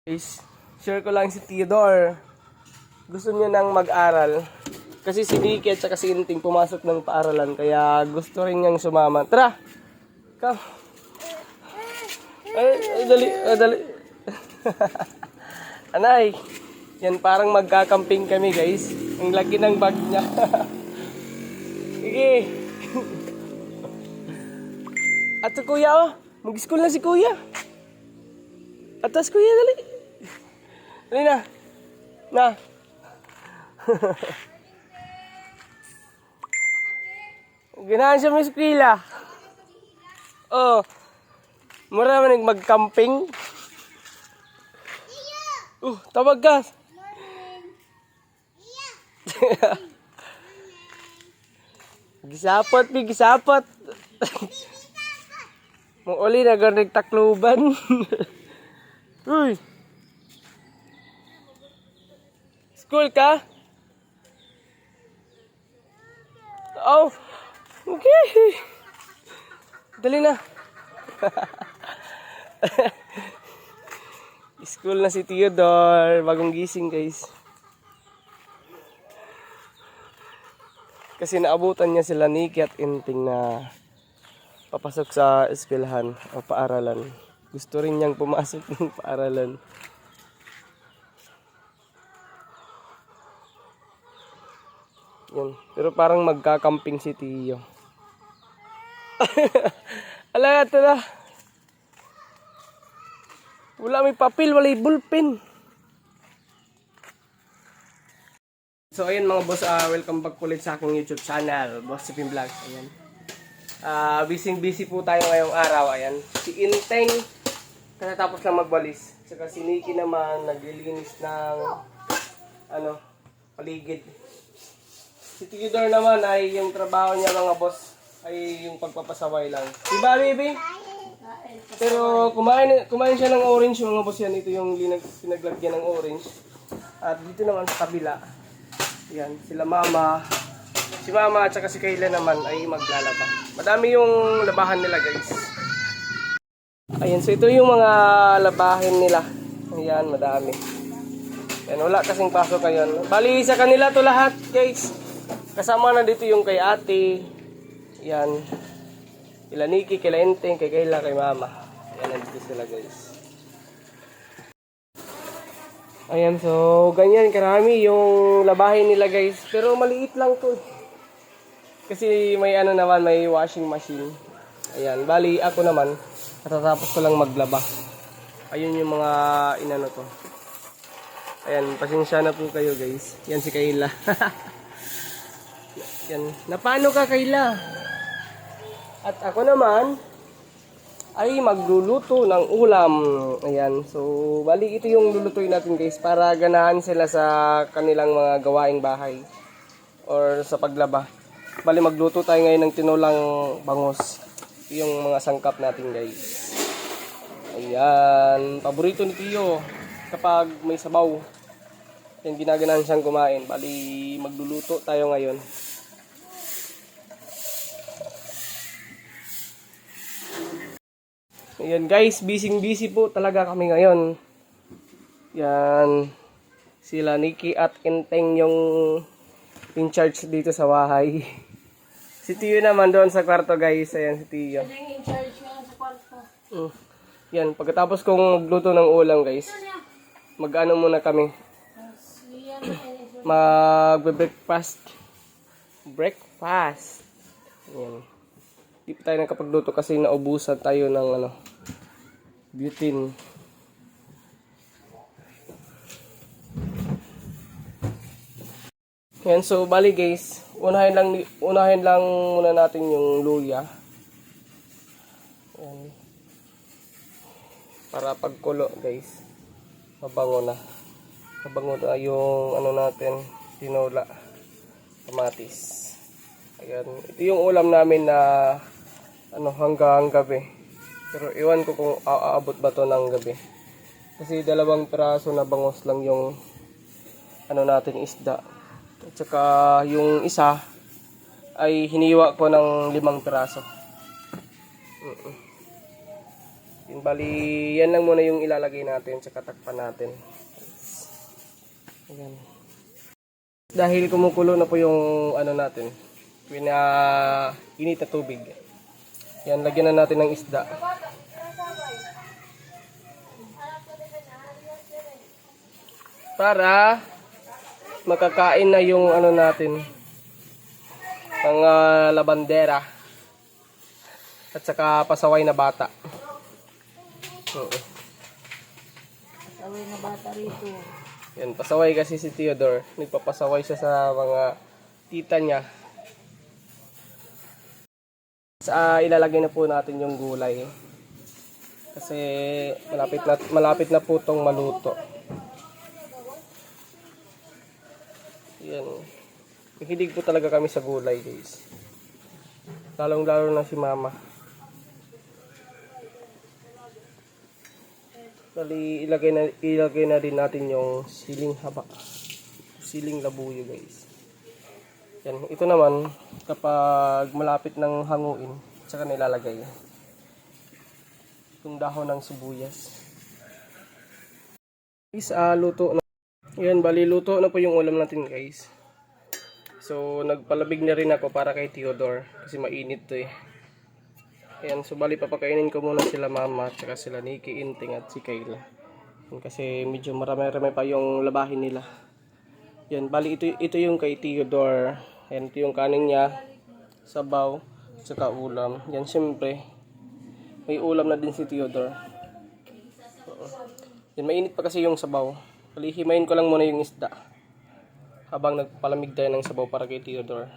Guys, share ko lang si Theodore. Gusto niya nang mag-aral. Kasi si Nikki at saka si Inting pumasok ng paaralan. Kaya gusto rin niyang sumama. Tara! Come! Dali. Anay! Yan, parang magkakamping kami, guys. Ang laki ng bag niya. Sige! At si Kuya, oh! Mag-school na si Kuya. Atas, Kuya, dali. Dali na. Na. Ganahan siya may eskwela. Oh. Mura man mag-camping. Tawag ka. Gisapot. Mong uli na ganag takluban. Uy. School ka? Oh. Okay. Dali na. School na si Theodore. Bagong gising, guys. Kasi naabutan niya sila Nikki at Inting na papasok sa eskwelahan o paaralan. Gusto rin niyang pumasok ng paaralan. Yan. Pero parang magkakamping si Tio. Ala, ito na. Wala may papel, wala may bullpen. So ayun mga boss, welcome back ulit sa aking YouTube channel, Boss Sipin Vlog. Ayan. Busy po tayo ngayong araw. Ayan. Si Inteng katatapos lang magwalis. Saka si Nikki naman naglilinis ng paligid. Si Theodore naman ay yung trabaho niya mga boss ay yung pagpapasaway lang. Diba, baby? Pero kumain siya ng orange mga boss yan. Ito yung pinaglagyan ng orange. At dito naman sa kabila, yan, sila mama. Si mama at saka si Kayla naman ay maglalaba. Madami yung labahan nila, guys. Ayan, so ito yung mga labahin nila. Ayan, madami. Yan, wala kasing pasok ngayon. Bali, sa kanila to lahat, guys. Kasama na dito yung kay ate. Yan. Kila Nikki, kila Inteng, kay Kayla, kay mama. Yan, nandito sila, guys. Ayan, so ganyan karami yung labahin nila, guys. Pero maliit lang to. Kasi may naman, may washing machine. Ayan, bali ako naman, katatapos ko lang maglaba. Ayun yung mga inano to. Ayan, pasensya na po kayo, guys. Yan si Kayla. Yan. Napano ka, Kayla? At ako naman ay magluluto ng ulam. Ayan. So, bali ito yung lulutuin natin, guys, para ganahan sila sa kanilang mga gawaing bahay or sa paglaba. Bali magluto tayo ngayon ng tinulang bangos. Ito yung mga sangkap natin, guys. Ayan. Paborito ni Tio kapag may sabaw. Yan, ginaganahan siyang kumain. Bali magluluto tayo ngayon. Ayan, guys, busy po talaga kami ngayon. Yan, sila Nikki at Inteng yung in charge dito sa bahay. Si Tio naman doon sa kwarto, guys. Ayan si Tio. In charge nga sa kwarto. Yan, pagkatapos kong magluto ng ulam, guys, mag-ano muna kami. Mag-breakfast. Ayan. Di pa tayo nakapagluto kasi naubusan tayo ng butane. Yan, so bali, guys, unahin lang muna natin yung luya. Yan. Para pagkulo, guys, mabango na. Mabango na yung natin, tinola, kamatis. Ayan, ito yung ulam namin na hanggang gabi. Pero iwan ko kung aabot ba to ng gabi. Kasi 2 piraso na bangos lang yung natin isda. At saka yung isa ay hiniwa ko ng 5 piraso. Yan, bali, yan lang muna yung ilalagay natin sa katakpan natin. Ayan. Dahil kumukulo na po yung ano natin, init na tubig. Yan, lagyan na natin ng isda. Para makakain na yung ano natin, mga labandera at saka pasaway na bata. Oo. Pasaway na bata rito. Yan, pasaway kasi si Theodore. Nagpapasaway siya sa mga tita niya. Ilalagay na po natin yung gulay. Kasi malapit na po tong maluto. Yan. Mahilig po talaga kami sa gulay, guys. Lalong-lalo na si Mama. Bali, ilagay na din natin yung siling haba. Siling labuyo, guys. Yan, ito naman kapag malapit ng hanguin, tsaka nilalagay yung dahon ng sibuyas. Guys, luto na. Yan, bali luto na po yung ulam natin, guys. So, nagpalabig na rin ako para kay Theodore kasi mainit to eh. Ayan, so bali papakainin ko muna sila Mama at saka sila Nikki, Inting at si Kayla. Yan, kasi medyo marami-rami pa yung labahin nila. Yan, bali ito yung kay Theodore. Yan, ito yung kanin niya, sabaw, at saka ulam. Yan, syempre, may ulam na din si Theodore. Yan, mainit pa kasi yung sabaw. Bali, himayin ko lang muna yung isda habang nagpalamig tayo ng sabaw para kay Theodore.